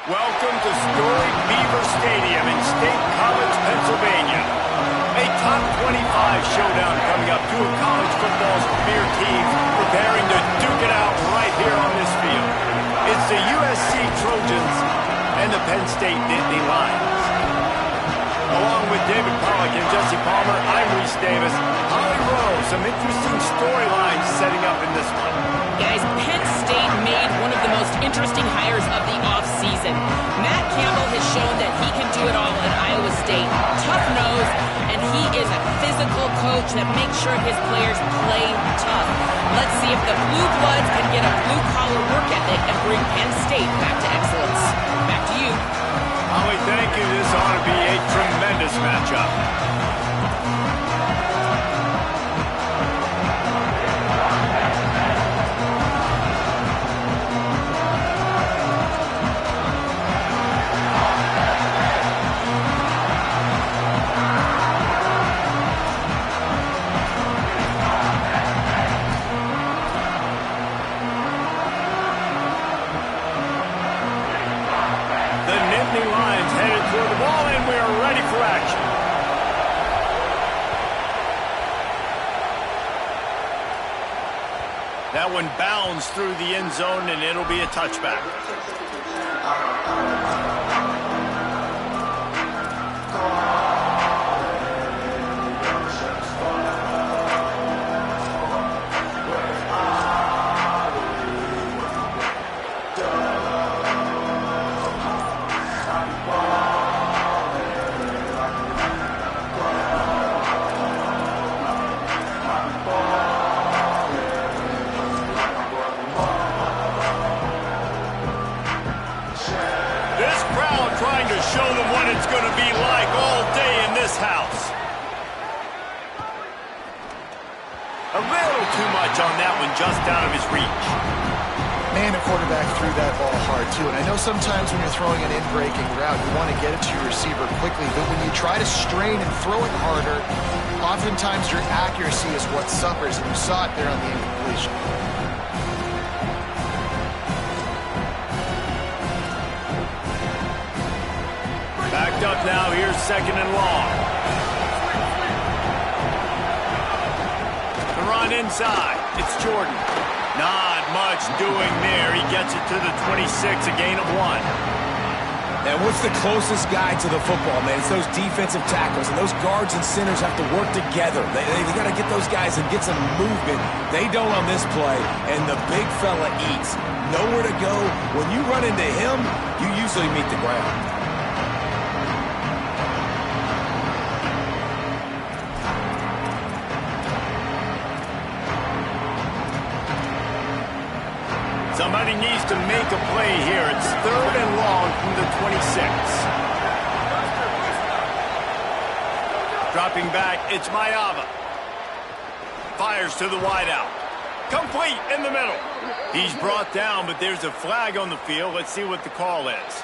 Welcome to storied Beaver Stadium in State College, Pennsylvania. A top 25 showdown coming up. Two of college football's premier teams preparing to duke it out right here on this field. It's the USC Trojans and the Penn State Nittany Lions. Along with David Pollack and Jesse Palmer, I'm Reese Davis. Holly Rowe, some interesting storylines setting up in this one. Guys, Penn State made one of the most interesting hires of the offseason. Matt Campbell has shown that he can do it all at Iowa State. Tough nose, and he is a physical coach that makes sure his players play tough. Let's see if the Blue Bloods can get a blue-collar work ethic and bring Penn State back to excellence. Back to you. Holly, thank you. This ought to be a tremendous matchup. That one bounds through the end zone, and it'll be a touchback. Show them what it's going to be like all day in this house. A little too much on that one, just out of his reach. Man, the quarterback threw that ball hard, too. And I know sometimes when you're throwing an in-breaking route, you want to get it to your receiver quickly. But when you try to strain and throw it harder, oftentimes your accuracy is what suffers. And you saw it there on the incompletion. Backed up now, here's second and long. The run inside, it's Jordan. Not much doing there, he gets it to the 26, a gain of 1. And what's the closest guy to the football, man? It's those defensive tackles, and those guards and centers have to work together. They got to get those guys and get some movement. They don't on this play, and the big fella eats. Nowhere to go. When you run into him, you usually meet the ground. Somebody needs to make a play here. It's third and long from the 26. Dropping back, it's Mayava. Fires to the wideout. Complete in the middle. He's brought down, but there's a flag on the field. Let's see what the call is.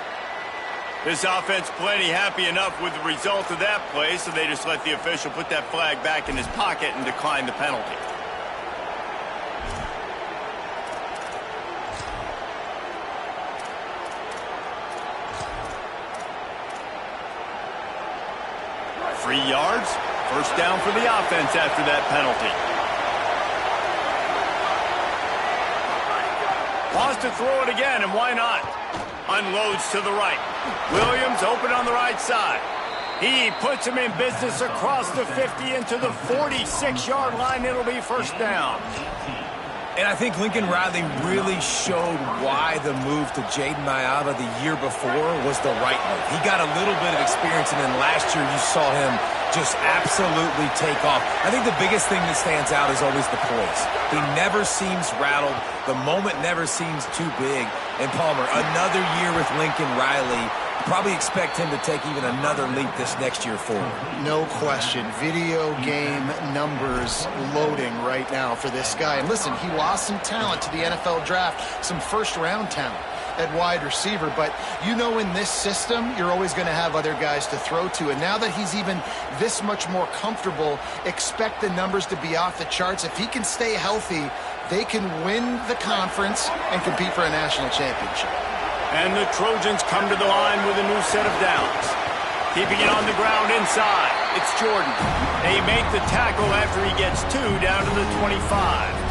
This offense plenty happy enough with the result of that play, so they just let the official put that flag back in his pocket and decline the penalty. Three yards, first down for the offense after that penalty. Wants to throw it again, and why not? Unloads to the right. Williams open on the right side. He puts him in business across the 50 into the 46-yard line. It'll be first down. And I think Lincoln Riley really showed why the move to Jaden Mayava the year before was the right move. He got a little bit of experience, and then last year you saw him just absolutely take off. I think the biggest thing that stands out is always the poise. He never seems rattled. The moment never seems too big. And Palmer, another year with Lincoln Riley. Probably expect him to take even another leap this next year forward. No question. Video game numbers loading right now for this guy. And listen, he lost some talent to the NFL draft, some first-round talent at wide receiver. But you know, in this system, you're always going to have other guys to throw to. And now that he's even this much more comfortable, expect the numbers to be off the charts. If he can stay healthy, they can win the conference and compete for a national championship. And the Trojans come to the line with a new set of downs. Keeping it on the ground inside. It's Jordan. They make the tackle after he gets 2 down to the 25.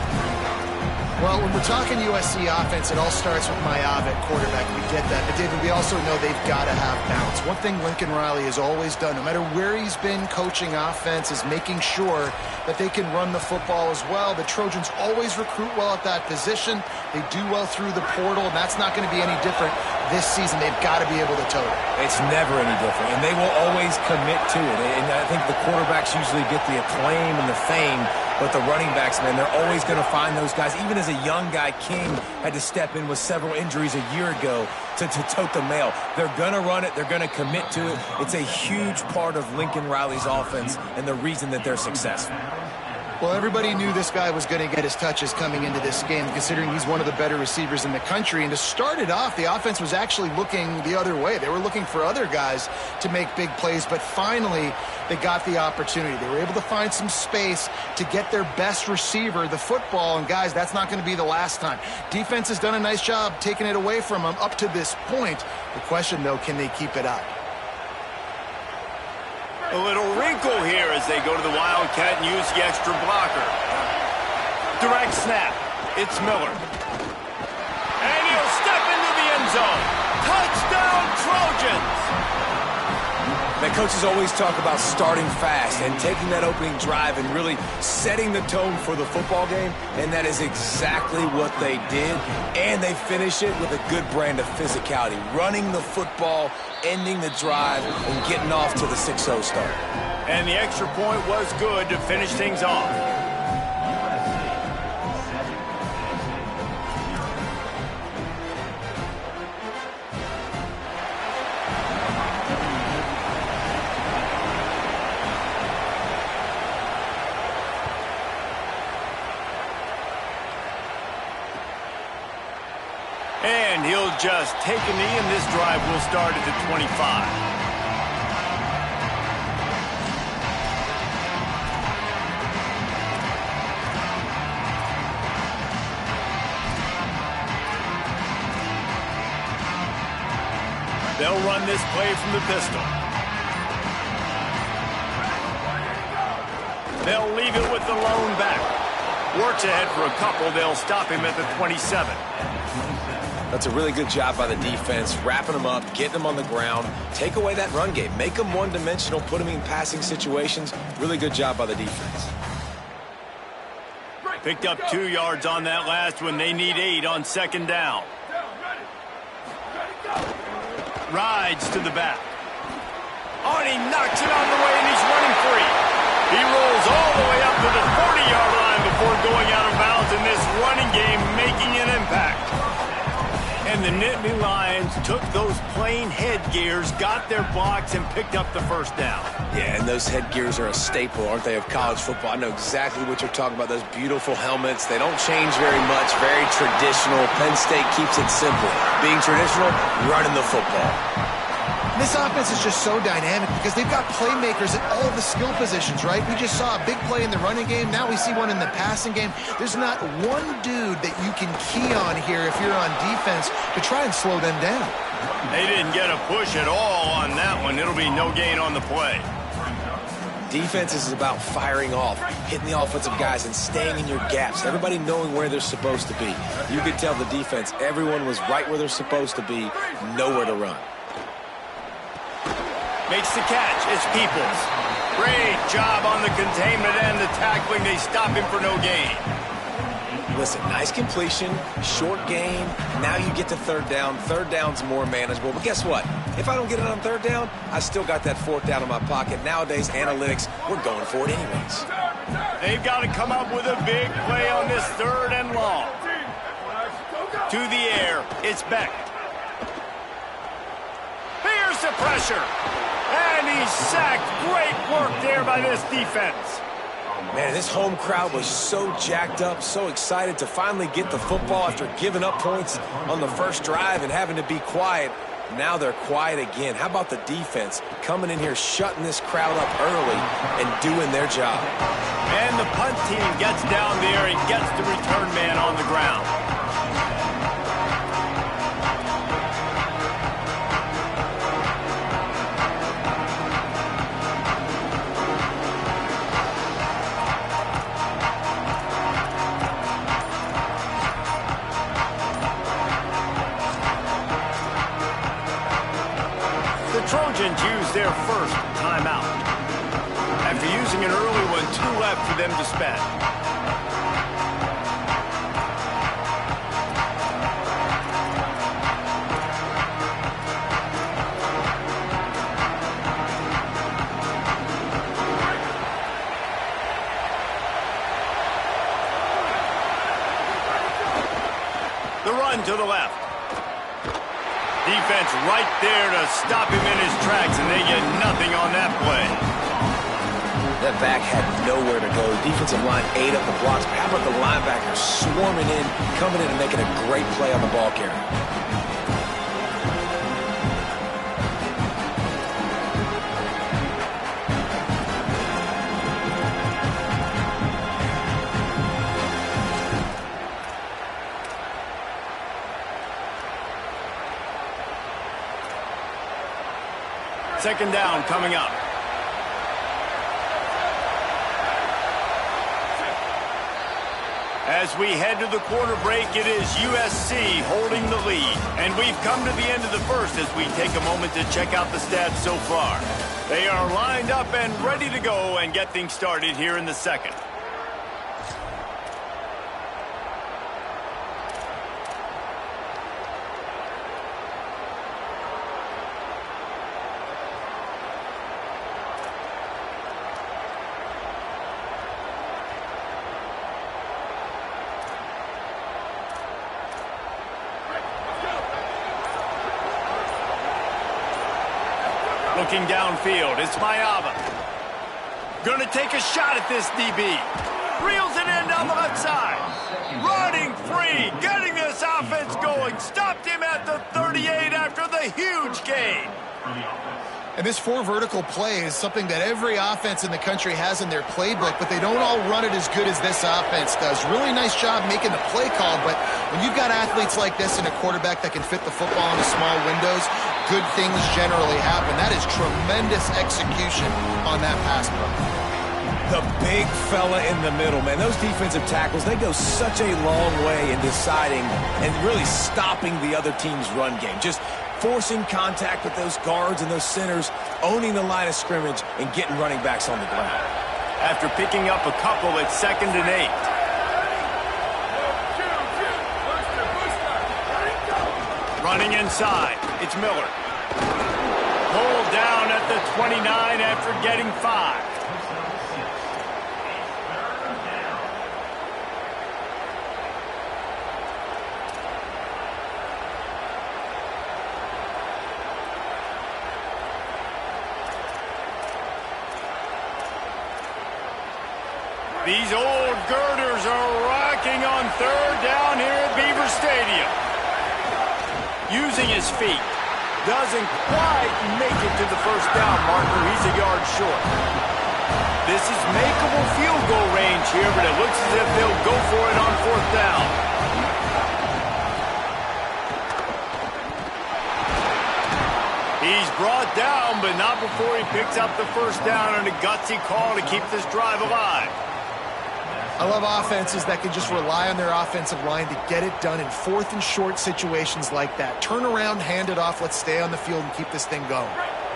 Well, when we're talking USC offense, it all starts with Mayav at quarterback. We get that. But, David, we also know they've got to have balance. One thing Lincoln Riley has always done, no matter where he's been coaching offense, is making sure that they can run the football as well. The Trojans always recruit well at that position. They do well through the portal, and that's not going to be any different this season. They've got to be able to tote it. It's never any different, and they will always commit to it. And I think the quarterbacks usually get the acclaim and the fame, but the running backs, man, they're always going to find those guys. Even as a young guy, King had to step in with several injuries a year ago to tote the mail. They're going to run it. They're going to commit to it. It's a huge part of Lincoln Riley's offense and the reason that they're successful. Well, everybody knew this guy was going to get his touches coming into this game, considering he's one of the better receivers in the country. And to start it off, the offense was actually looking the other way. They were looking for other guys to make big plays, but finally they got the opportunity. They were able to find some space to get their best receiver the football. And, guys, that's not going to be the last time. Defense has done a nice job taking it away from them up to this point. The question, though, can they keep it up? A little wrinkle here as they go to the Wildcat and use the extra blocker. Direct snap. It's Miller. And he'll step into the end zone. Touchdown, Trojans! Man, coaches always talk about starting fast and taking that opening drive and really setting the tone for the football game, and that is exactly what they did, and they finish it with a good brand of physicality, running the football, ending the drive, and getting off to the 6-0 start. And the extra point was good to finish things off. And he'll just take a knee, and this drive will start at the 25. They'll run this play from the pistol. They'll leave it with the lone back. Works ahead for a couple. They'll stop him at the 27. That's a really good job by the defense, wrapping them up, getting them on the ground, take away that run game, make them one-dimensional, put them in passing situations. Really good job by the defense. Picked up 2 yards on that last one. They need 8 on second down. Rides to the back. Oh, and he knocks it out of the way, and he's running free. He rolls all the way up to the 40-yard line before going out of bounds in this running game, making an impact. And the Nittany Lions took those plain headgears, got their blocks, and picked up the first down. Yeah, and those headgears are a staple, aren't they, of college football? I know exactly what you're talking about, those beautiful helmets. They don't change very much, very traditional. Penn State keeps it simple. Being traditional, running the football. This offense is just so dynamic because they've got playmakers at all the skill positions, right? We just saw a big play in the running game. Now we see one in the passing game. There's not one dude that you can key on here if you're on defense to try and slow them down. They didn't get a push at all on that one. It'll be no gain on the play. Defense is about firing off, hitting the offensive guys, and staying in your gaps. Everybody knowing where they're supposed to be. You could tell the defense, everyone was right where they're supposed to be, nowhere to run. Makes the catch. It's Peoples. Great job on the containment and the tackling. They stop him for no gain. Listen, nice completion, short gain. Now you get to third down. Third down's more manageable. But guess what? If I don't get it on third down, I still got that fourth down in my pocket. Nowadays, analytics, we're going for it anyways. They've got to come up with a big play on this third and long. To the air. It's Beck. Here's the pressure. And he's sacked. Great work there by this defense. Man, this home crowd was so jacked up, so excited to finally get the football after giving up points on the first drive and having to be quiet. Now they're quiet again. How about the defense coming in here, shutting this crowd up early and doing their job? And the punt team gets down there and gets the return man on the ground. Trojans use their first timeout. After using an early one, 2 left for them to spend. The run to the left. Defense right there to stop him in his tracks, and they get nothing on that play. That back had nowhere to go. Defensive line ate up the blocks. But how about the linebacker swarming in, coming in and making a great play on the ball carrier? Second down coming up. As we head to the quarter break, it is USC holding the lead. And we've come to the end of the first as we take a moment to check out the stats so far. They are lined up and ready to go and get things started here in the second. Looking downfield, it's Mayava. Gonna take a shot at this DB. Reels it in down the left side. Running free, getting this offense going. Stopped him at the 38 after the huge gain. And this 4 vertical play is something that every offense in the country has in their playbook, but they don't all run it as good as this offense does. Really nice job making the play call, but when you've got athletes like this and a quarterback that can fit the football into small windows, good things generally happen. That is tremendous execution on that pass play. The big fella in the middle, man. Those defensive tackles, they go such a long way in deciding and really stopping the other team's run game. Just forcing contact with those guards and those centers, owning the line of scrimmage, and getting running backs on the ground. After picking up a couple, it's 2nd and 8. Running inside, it's Miller. Pulled down at the 29 after getting 5. These old girders are rocking on 3rd down here at Beaver Stadium. Using his feet. Doesn't quite make it to the 1st down marker. He's a yard short. This is makeable field goal range here, but it looks as if they'll go for it on 4th down. He's brought down, but not before he picks up the 1st down and a gutsy call to keep this drive alive. I love offenses that can just rely on their offensive line to get it done in 4th and short situations like that. Turn around, hand it off, let's stay on the field and keep this thing going.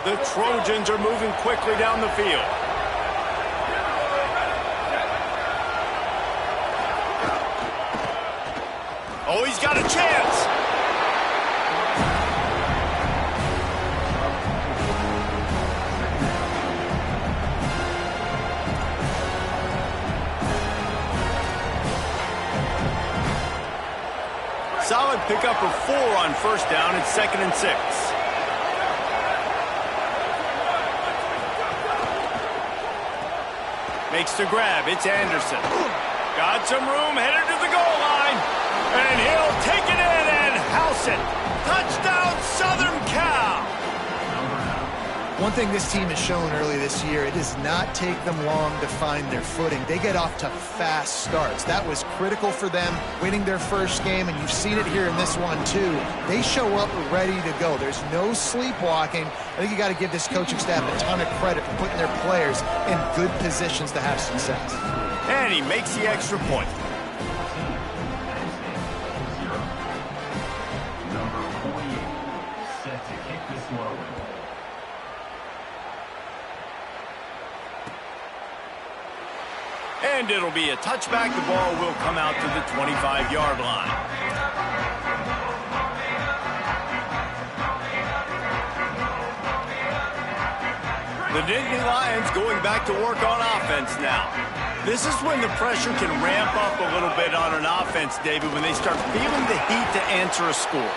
The Trojans are moving quickly down the field. Oh, he's got a chance. Solid pickup of 4 on 1st down. It's 2nd and 6. Makes the grab. It's Anderson. Got some room, headed to the goal line. And he'll take it in and house it. Touchdown, Southern Cal. One thing this team has shown early this year, it does not take them long to find their footing. They get off to fast starts. That was critical for them, winning their first game, and you've seen it here in this one too. They show up ready to go. There's no sleepwalking. I think you got to give this coaching staff a ton of credit for putting their players in good positions to have success. And he makes the extra point. And it'll be a touchback. The ball will come out to the 25-yard line. The Nittany Lions going back to work on offense now. This is when the pressure can ramp up a little bit on an offense, David, when they start feeling the heat to answer a score.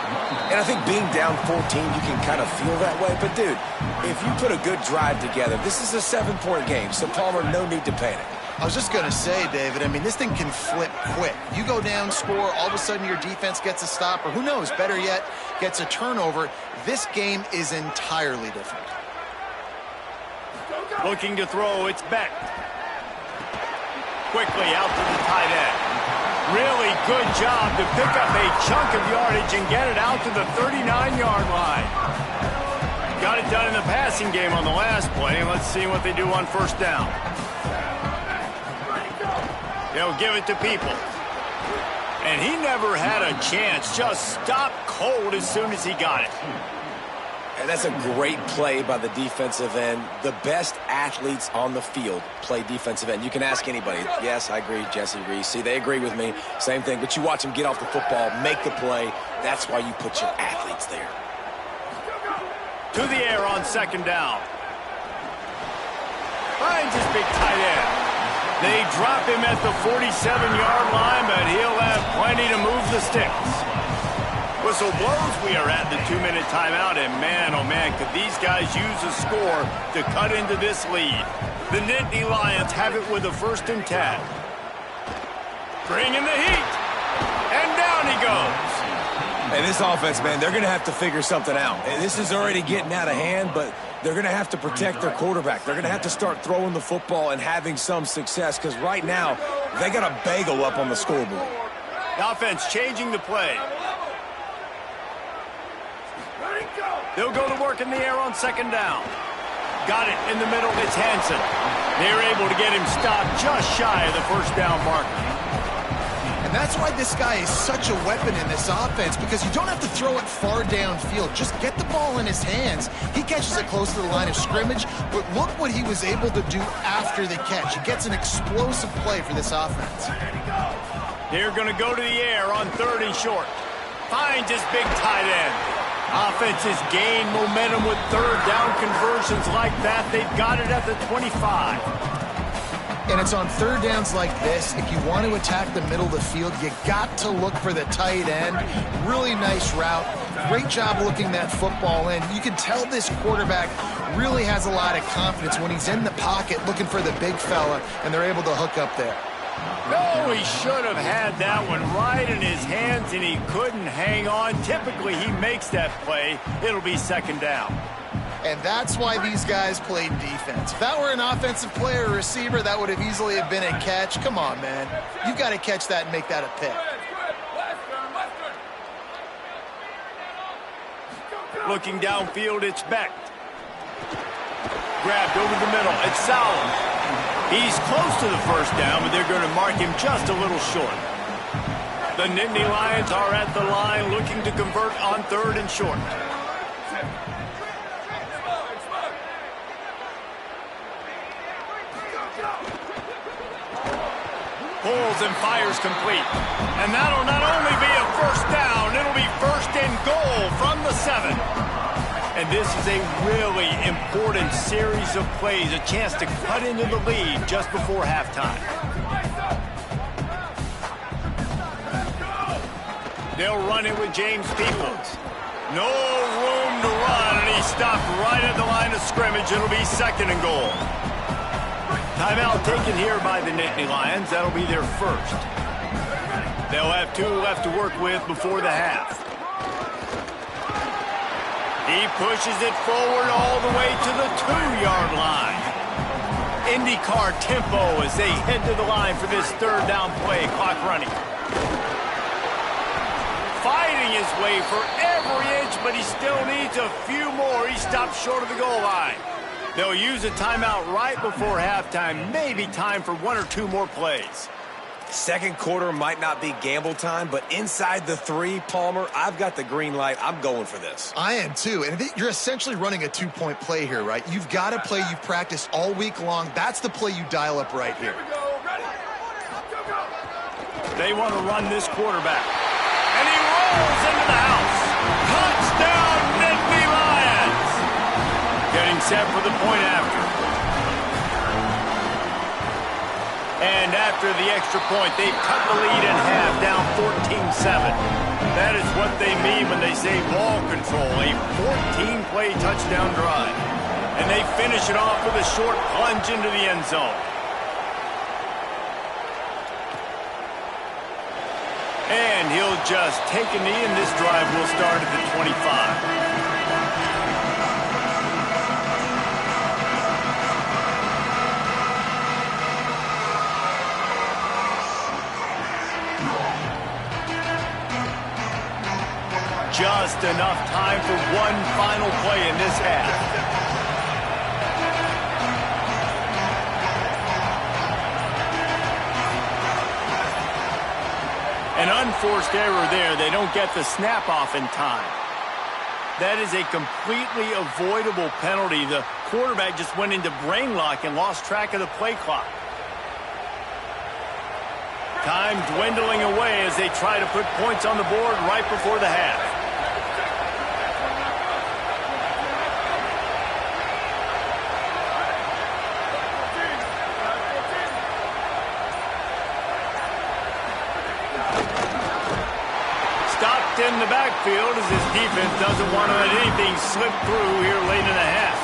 And I think being down 14, you can kind of feel that way. But, dude, if you put a good drive together, this is a 7-point game, so, Palmer, no need to panic. I was just going to say, David, I mean, this thing can flip quick. You go down, score, all of a sudden your defense gets a stop, or who knows, better yet, gets a turnover. This game is entirely different. Looking to throw, it's Beck. Quickly out to the tight end. Really good job to pick up a chunk of yardage and get it out to the 39-yard line. Got it done in the passing game on the last play, and let's see what they do on first down. They'll give it to People. And he never had a chance. Just stopped cold as soon as he got it. And that's a great play by the defensive end. The best athletes on the field play defensive end. You can ask anybody. Yes, I agree, Jesse Reese. See, they agree with me. Same thing. But you watch them get off the football, make the play. That's why you put your athletes there. To the air on second down. Finds his big tight end. They drop him at the 47-yard line, but he'll have plenty to move the sticks. Whistle blows. We are at the 2-minute timeout, and man, oh man, could these guys use a score to cut into this lead. The Nittany Lions have it with a 1st and 10. Bring in the heat, and down he goes. Hey, this offense, man, they're going to have to figure something out. And this is already getting out of hand, but they're going to have to protect their quarterback. They're going to have to start throwing the football and having some success, because right now, they got a bagel up on the scoreboard. The offense changing the play. They'll go to work in the air on second down. Got it in the middle. It's Hansen. They're able to get him stopped just shy of the first down marker. And that's why this guy is such a weapon in this offense, because you don't have to throw it far downfield. Just get the ball in his hands. He catches it close to the line of scrimmage, but look what he was able to do after the catch. He gets an explosive play for this offense. They're going to go to the air on 3rd and short. Finds his big tight end. Offenses gain momentum with 3rd down conversions like that. They've got it at the 25. And it's on 3rd downs like this. If you want to attack the middle of the field, you got to look for the tight end. Really nice route. Great job looking that football in. You can tell this quarterback really has a lot of confidence when he's in the pocket looking for the big fella, and they're able to hook up there. No, he should have had that one right in his hands, and he couldn't hang on. Typically, he makes that play. It'll be 2nd down. And that's why these guys played defense. If that were an offensive player or receiver, that would have easily have been a catch. Come on, man. You've got to catch that and make that a pick. Looking downfield, it's Beck. Grabbed over the middle. It's Sauer. He's close to the first down, but they're going to mark him just a little short. The Nittany Lions are at the line looking to convert on 3rd and short. Pulls and fires complete. And that'll not only be a 1st down, it'll be 1st and goal from the 7. And this is a really important series of plays, a chance to cut into the lead just before halftime. They'll run it with James Peoples. No room to run, and he stopped right at the line of scrimmage. It'll be 2nd and goal. Timeout taken here by the Nittany Lions. That'll be their 1st. They'll have 2 left to work with before the half. He pushes it forward all the way to the 2-yard line. IndyCar tempo as they head to the line for this 3rd down play. Clock running. Fighting his way for every inch, but he still needs a few more. He stopped short of the goal line. They'll use a timeout right before halftime. Maybe time for 1 or 2 more plays. 2nd quarter might not be gamble time, but inside the 3, Palmer, I've got the green light. I'm going for this. I am too. And you're essentially running a 2-point play here, right? You've got a play you've practiced all week long. That's the play you dial up right here. They want to run this quarterback. And he rolls into the house. Touchdown, Nittany Lions. Getting set for the point after. And after the extra point, they've cut the lead in half, down 14-7. That is what they mean when they say ball control, a 14-play touchdown drive. And they finish it off with a short plunge into the end zone. And he'll just take a knee, and this drive will start at the 25. Just enough time for one final play in this half. An unforced error there. They don't get the snap off in time. That is a completely avoidable penalty. The quarterback just went into brain lock and lost track of the play clock. Time dwindling away as they try to put points on the board right before the half. In the backfield as his defense doesn't want to let anything slip through here late in the half.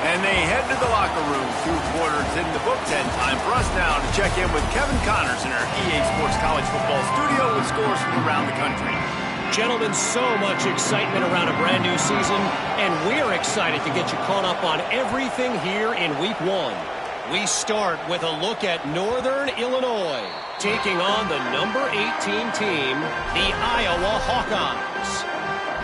And they head to the locker room. 2 quarters in the books, and time for us now to check in with Kevin Connors in our EA Sports College Football studio with scores from around the country. Gentlemen, so much excitement around a brand new season, and we're excited to get you caught up on everything here in Week 1. We start with a look at Northern Illinois, taking on the number 18 team, the Iowa Hawkeyes.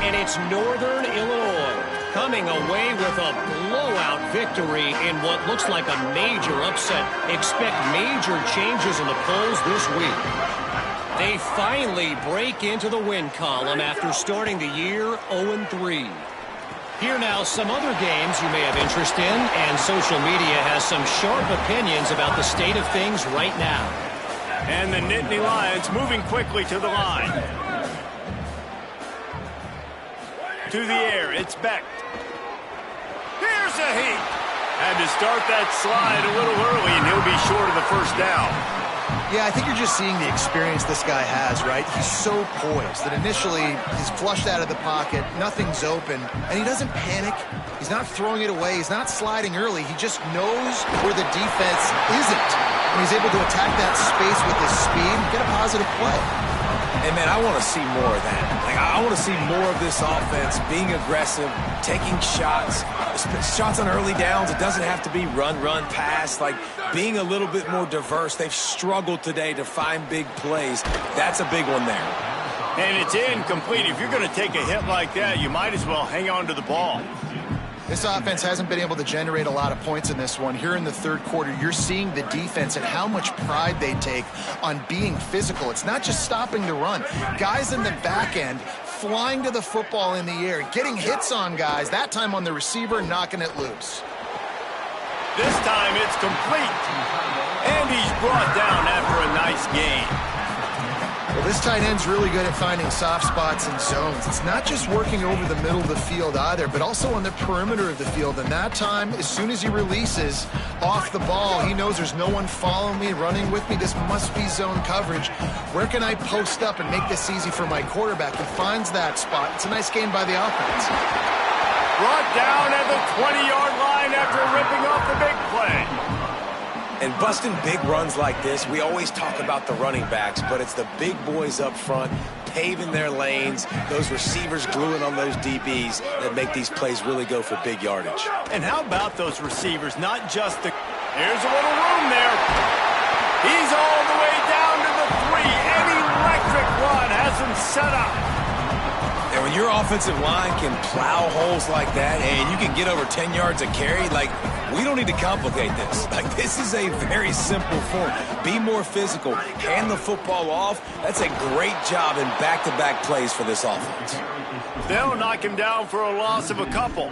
And it's Northern Illinois coming away with a blowout victory in what looks like a major upset. Expect major changes in the polls this week. They finally break into the win column after starting the year 0-3. Here now some other games you may have interest in, and social media has some sharp opinions about the state of things right now. And the Nittany Lions moving quickly to the line. To the air, it's Beck. Here's a heat. Had to start that slide a little early, and he'll be short of the first down. Yeah, I think you're just seeing the experience this guy has, right? He's so poised that initially he's flushed out of the pocket, nothing's open, and he doesn't panic. He's not throwing it away. He's not sliding early. He just knows where the defense isn't. And he's able to attack that space with his speed and get a positive play. And, man, I want to see more of that. Like, I want to see more of this offense being aggressive, taking shots on early downs. It doesn't have to be run, pass. Like, being a little bit more diverse. They've struggled today to find big plays. That's a big one there. And it's incomplete. If you're going to take a hit like that, you might as well hang on to the ball. This offense hasn't been able to generate a lot of points in this one. Here in the third quarter, you're seeing the defense and how much pride they take on being physical. It's not just stopping the run. Guys in the back end flying to the football in the air, getting hits on guys, that time on the receiver, knocking it loose. This time it's complete. And he's brought down after a nice gain. Well, this tight end's really good at finding soft spots and zones. It's not just working over the middle of the field either, but also on the perimeter of the field. And that time, as soon as he releases off the ball, he knows there's no one following me, running with me. This must be zone coverage. Where can I post up and make this easy for my quarterback? He finds that spot. It's a nice gain by the offense. Brought down at the 20-yard line after ripping off the big play. And busting big runs like this, we always talk about the running backs, but it's the big boys up front paving their lanes, those receivers gluing on those DBs that make these plays really go for big yardage. And how about those receivers, not just the... Here's a little room there. He's all the way down to the 3. An electric run has him set up. And when your offensive line can plow holes like that and you can get over 10 yards a carry, like, we don't need to complicate this. Like, this is a very simple form. Be more physical. Hand the football off. That's a great job in back-to-back plays for this offense. They'll knock him down for a loss of a couple.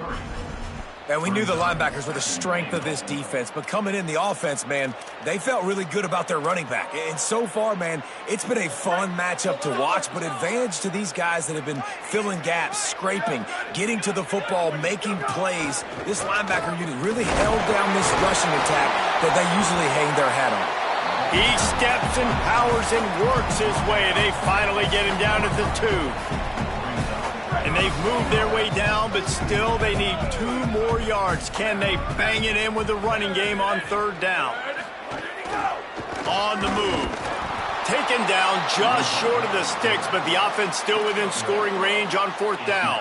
And we knew the linebackers were the strength of this defense, but coming in the offense, man, they felt really good about their running back. And so far, man, it's been a fun matchup to watch, but advantage to these guys that have been filling gaps, scraping, getting to the football, making plays. This linebacker unit really held down this rushing attack that they usually hang their hat on. He steps and powers and works his way. They finally get him down at the 2. And they've moved their way down, but still they need 2 more yards. Can they bang it in with the running game on 3rd down? On the move. Taken down just short of the sticks, but the offense still within scoring range on 4th down.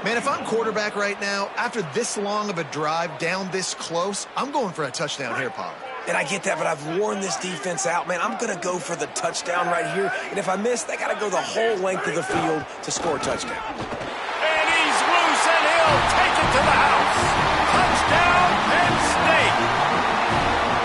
Man, if I'm quarterback right now, after this long of a drive down this close, I'm going for a touchdown here, Paul. And I get that, but I've worn this defense out. Man, I'm going to go for the touchdown right here. And if I miss, they got to go the whole length of the field to score a touchdown. And he's loose, and he'll take it to the house. Touchdown, Penn State.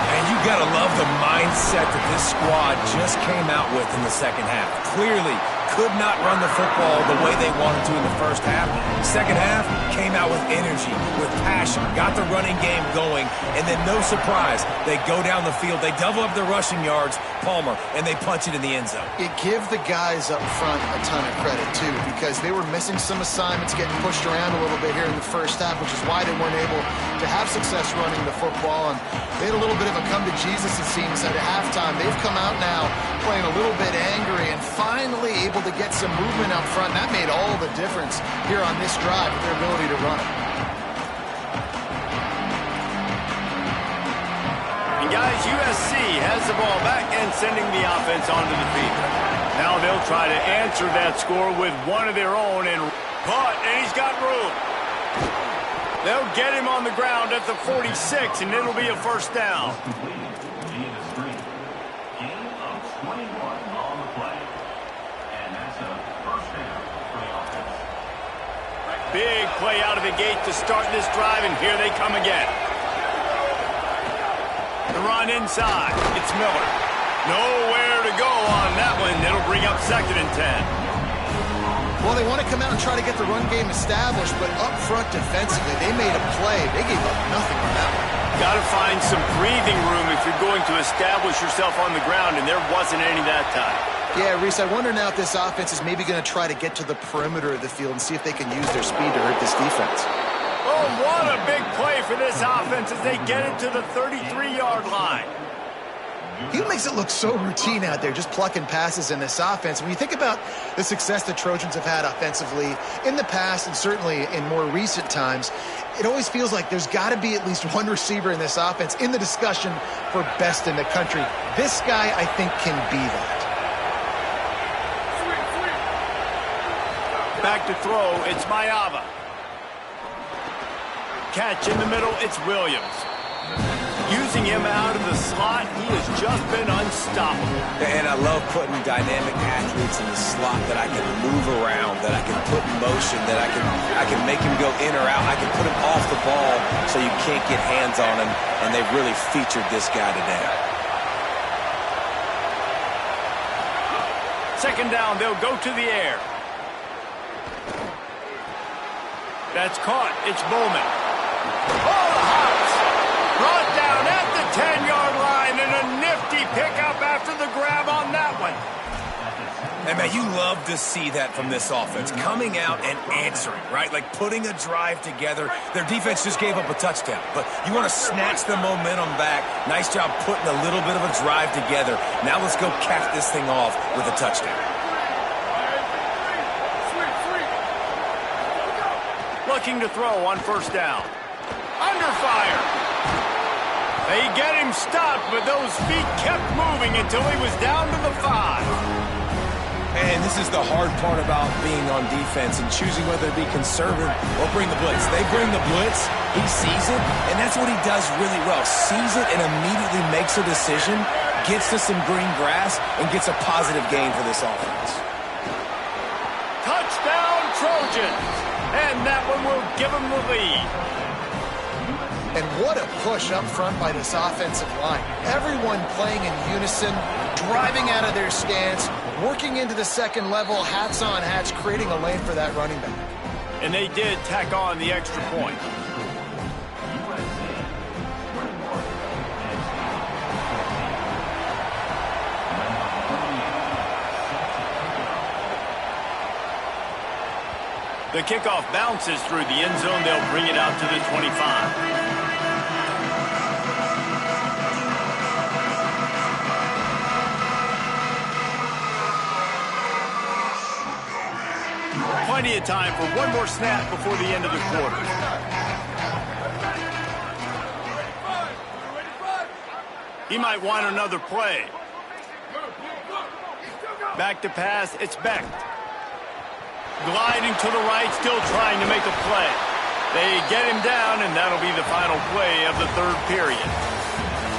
And you got to love the mindset that this squad just came out with in the second half. Clearly could not run the football the way they wanted to in the first half. Second half came out with energy, with passion, got the running game going, and then no surprise, they go down the field, they double up their rushing yards, Palmer, and they punch it in the end zone. It give the guys up front a ton of credit, too, because they were missing some assignments, getting pushed around a little bit here in the first half, which is why they weren't able to have success running the football. And they had a little bit of a come to Jesus, it seems, at halftime. They've come out now playing a little bit angry and finally able to get some movement up front. That made all the difference here on this drive with their ability to run it. And guys, USC has the ball back and sending the offense onto the field. Now they'll try to answer that score with one of their own and caught, and he's got room. They'll get him on the ground at the 46, and it'll be a 1st down. Big play out of the gate to start this drive, and here they come again. The run inside. It's Miller. Nowhere to go on that one. It'll bring up 2nd and 10. Well, they want to come out and try to get the run game established, but up front defensively, they made a play. They gave up nothing on that one. Got to find some breathing room if you're going to establish yourself on the ground, and there wasn't any that time. Yeah, Reese, I wonder now if this offense is maybe going to try to get to the perimeter of the field and see if they can use their speed to hurt this defense. Oh, what a big play for this offense as they get it to the 33-yard line. He makes it look so routine out there, just plucking passes in this offense. When you think about the success the Trojans have had offensively in the past and certainly in more recent times, it always feels like there's got to be at least one receiver in this offense in the discussion for best in the country. This guy, I think, can be that. Back to throw, it's Mayava. Catch in the middle, it's Williams. Using him out of the slot, he has just been unstoppable. And I love putting dynamic athletes in the slot that I can move around, that I can put in motion, that I can make him go in or out. I can put him off the ball so you can't get hands on him, and they've really featured this guy today. 2nd down, they'll go to the air. That's caught. It's Bowman. Oh, the hops. Brought down at the 10-yard line, and a nifty pickup after the grab on that one. And, man, you love to see that from this offense, coming out and answering, right? Like putting a drive together. Their defense just gave up a touchdown, but you want to snatch the momentum back. Nice job putting a little bit of a drive together. Now let's go cap this thing off with a touchdown. Looking to throw on 1st down. Under fire. They get him stopped, but those feet kept moving until he was down to the 5. And this is the hard part about being on defense and choosing whether to be conservative or bring the blitz. They bring the blitz, he sees it, and that's what he does really well. Sees it and immediately makes a decision, gets to some green grass, and gets a positive gain for this offense. Touchdown, Trojans! And that one will give them the lead. And what a push up front by this offensive line. Everyone playing in unison, driving out of their stance, working into the 2nd level, hats on hats, creating a lane for that running back. And they did tack on the extra point. The kickoff bounces through the end zone. They'll bring it out to the 25. Plenty of time for one more snap before the end of the quarter. He might want another play. Back to pass, it's Beck. Gliding to the right, still trying to make a play. They get him down, and that'll be the final play of the third period.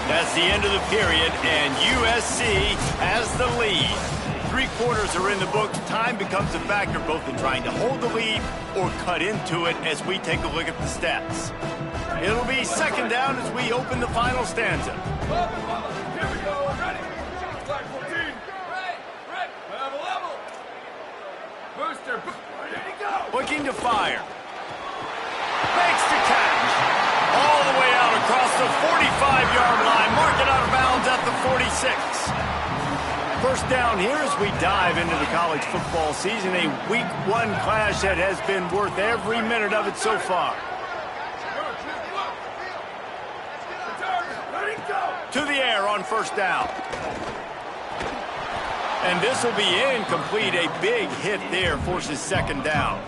That's the end of the period, and USC has the lead. 3 quarters are in the books. Time becomes a factor both in trying to hold the lead or cut into it as we take a look at the stats. It'll be second down as we open the final stanza. Here we go. Ready? Flag 14. Right. Level. Booster. Ready to go. Looking to fire. Makes the catch. All the way out across the 45-yard line. Marking out of bounds at the 46. First down here as we dive into the college football season. A week 1 clash that has been worth every minute of it so far. To the air on first down. And this will be incomplete. A big hit there forces second down.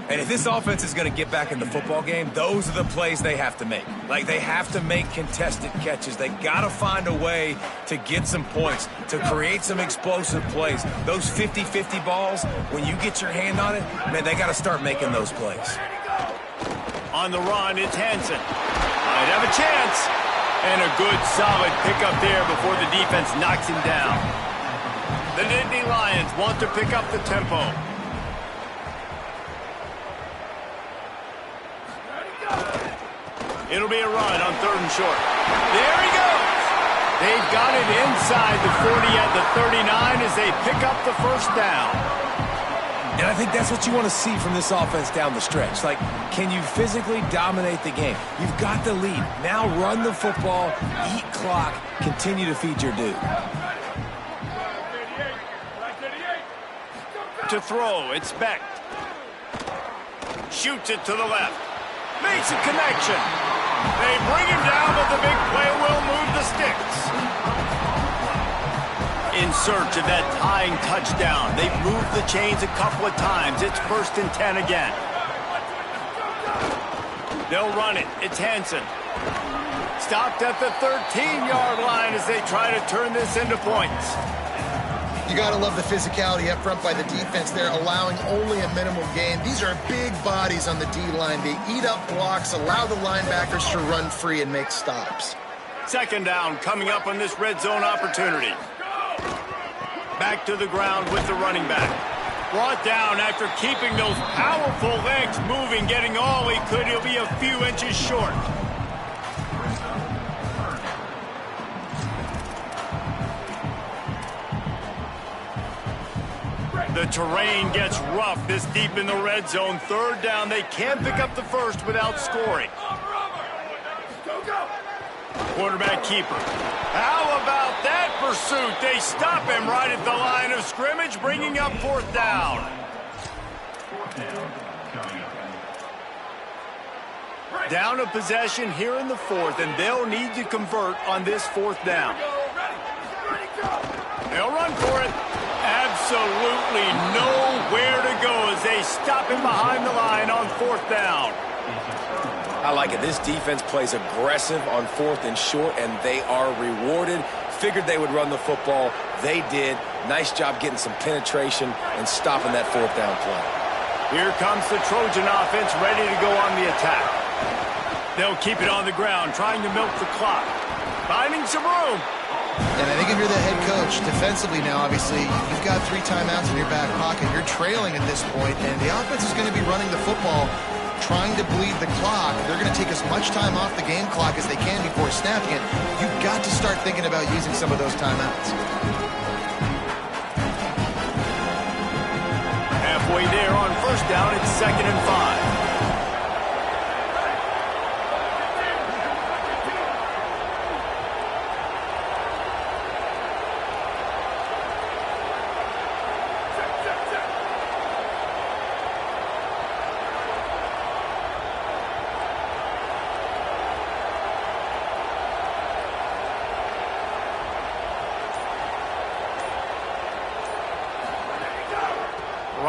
And if this offense is going to get back in the football game, those are the plays they have to make. Like, they have to make contested catches. They got to find a way to get some points, to create some explosive plays. Those 50-50 balls, when you get your hand on it, man, they got to start making those plays. On the run, it's Hansen. Might have a chance. And a good, solid pickup there before the defense knocks him down. The Nittany Lions want to pick up the tempo. It'll be a run on 3rd and short. There he goes. They've got it inside the 40 at the 39 as they pick up the first down. And I think that's what you want to see from this offense down the stretch. Like, can you physically dominate the game? You've got the lead. Now run the football, eat clock, continue to feed your dude. To throw, it's Beck. Shoots it to the left. Makes a connection. They bring him down, but the big play will move the sticks. In search of that tying touchdown. They've moved the chains a couple of times. It's 1st and 10 again. They'll run it. It's Hansen. Stopped at the 13-yard line as they try to turn this into points. You got to love the physicality up front by the defense there, allowing only a minimal gain. These are big bodies on the D-line. They eat up blocks, allow the linebackers to run free and make stops. Second down coming up on this red zone opportunity. Back to the ground with the running back. Brought down after keeping those powerful legs moving, getting all he could. He'll be a few inches short. The terrain gets rough this deep in the red zone. 3rd down. They can't pick up the first without scoring. Quarterback keeper. How about that pursuit? They stop him right at the line of scrimmage, bringing up 4th down. Down a possession here in the 4th, and they'll need to convert on this 4th down. They'll run for it. Absolutely nowhere to go as they stop him behind the line on 4th down. I like it. This defense plays aggressive on 4th and short, and they are rewarded. Figured they would run the football. They did. Nice job getting some penetration and stopping that 4th down play. Here comes the Trojan offense ready to go on the attack. They'll keep it on the ground, trying to milk the clock. Finding some room. And I think if you're the head coach, defensively now, obviously, you've got 3 timeouts in your back pocket. You're trailing at this point, and the offense is going to be running the football, trying to bleed the clock. They're going to take as much time off the game clock as they can before snapping it. You've got to start thinking about using some of those timeouts. Halfway there on first down, it's 2nd and 5.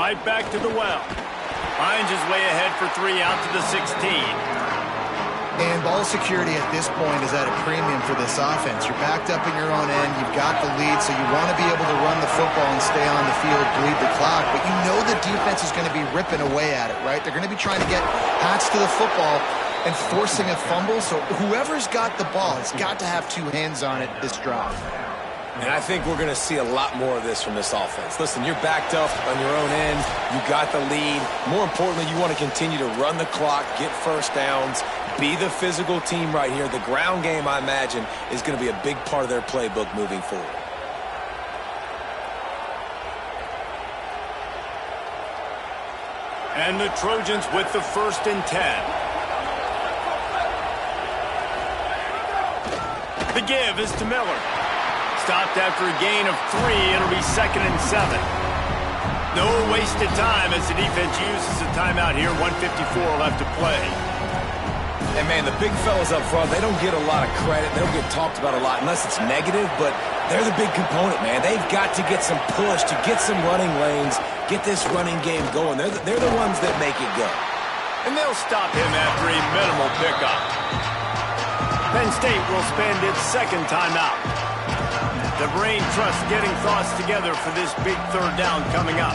right back to the well. Finds his way ahead for 3 out to the 16. And ball security at this point is at a premium for this offense. You're backed up in your own end. You've got the lead, so you want to be able to run the football and stay on the field, bleed the clock. But you know the defense is going to be ripping away at it, right? They're going to be trying to get Hats to the football and forcing a fumble. So whoever's got the ball has got to have 2 hands on it this drive. And I think we're going to see a lot more of this from this offense. Listen, you're backed up on your own end. You got the lead. More importantly, you want to continue to run the clock, get first downs, be the physical team right here. The ground game, I imagine, is going to be a big part of their playbook moving forward. And the Trojans with the 1st and 10. The give is to Miller. Stopped after a gain of 3. It'll be 2nd and 7. No wasted time as the defense uses a timeout here. 1:54 left to play. And, man, the big fellas up front, they don't get a lot of credit. They don't get talked about a lot unless it's negative, but they're the big component, man. They've got to get some push, to get some running lanes, get this running game going. They're the ones that make it go. And they'll stop him after a minimal pickup. Penn State will spend its 2nd timeout. The brain trust getting thoughts together for this big 3rd down coming up.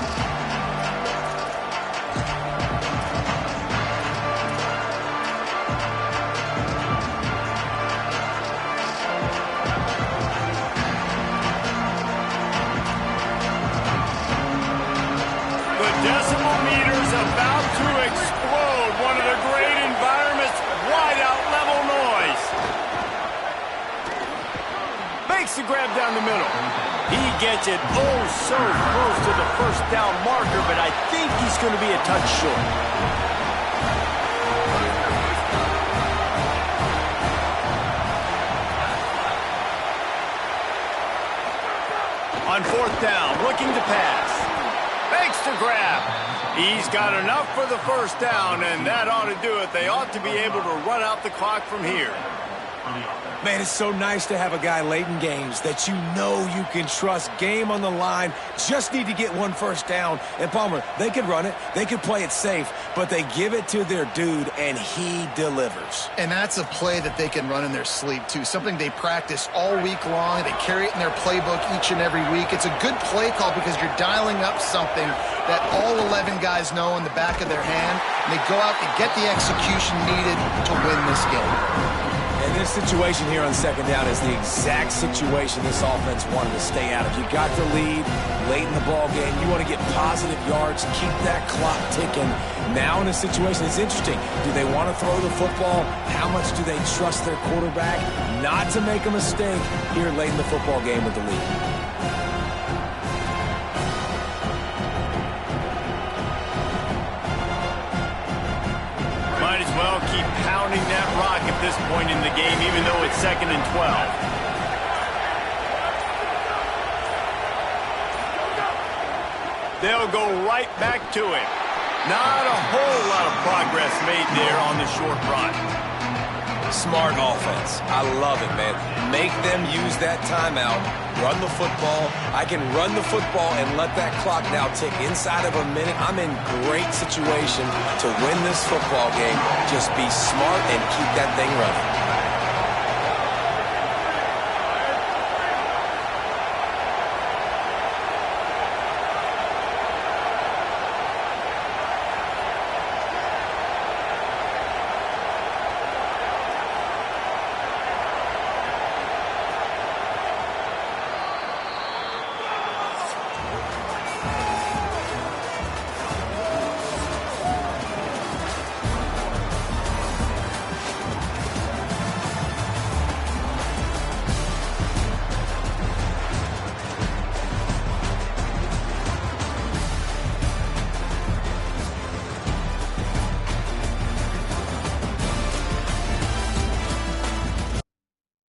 The decimal meter's about to explode. One of the great environments, wide out level noise. Makes the grab down the middle. He gets it oh so close to the 1st down marker, but I think he's going to be a touch short. On 4th down, looking to pass. Makes the grab. He's got enough for the 1st down, and that ought to do it. They ought to be able to run out the clock from here. Man, it's so nice to have a guy late in games that you know you can trust. Game on the line. Just need to get 1 first down. And Palmer, they could run it. They could play it safe. But they give it to their dude, and he delivers. And that's a play that they can run in their sleep, too. Something they practice all week long. They carry it in their playbook each and every week. It's a good play call because you're dialing up something that all 11 guys know in the back of their hand. And they go out and get the execution needed to win this game. And this situation here on 2nd down is the exact situation this offense wanted to stay out of. You got the lead late in the ball game. You want to get positive yards, keep that clock ticking. Now in a situation, it's interesting. Do they want to throw the football? How much do they trust their quarterback not to make a mistake here late in the football game with the lead? Might as well keep pounding that rock at this point in the game, even though it's 2nd and 12. They'll go right back to it. Not a whole lot of progress made there on the short run. Smart offense. I love it, man. Make them use that timeout. Run the football. I can run the football and let that clock now tick inside of a minute. I'm in great situation to win this football game. Just be smart and keep that thing running.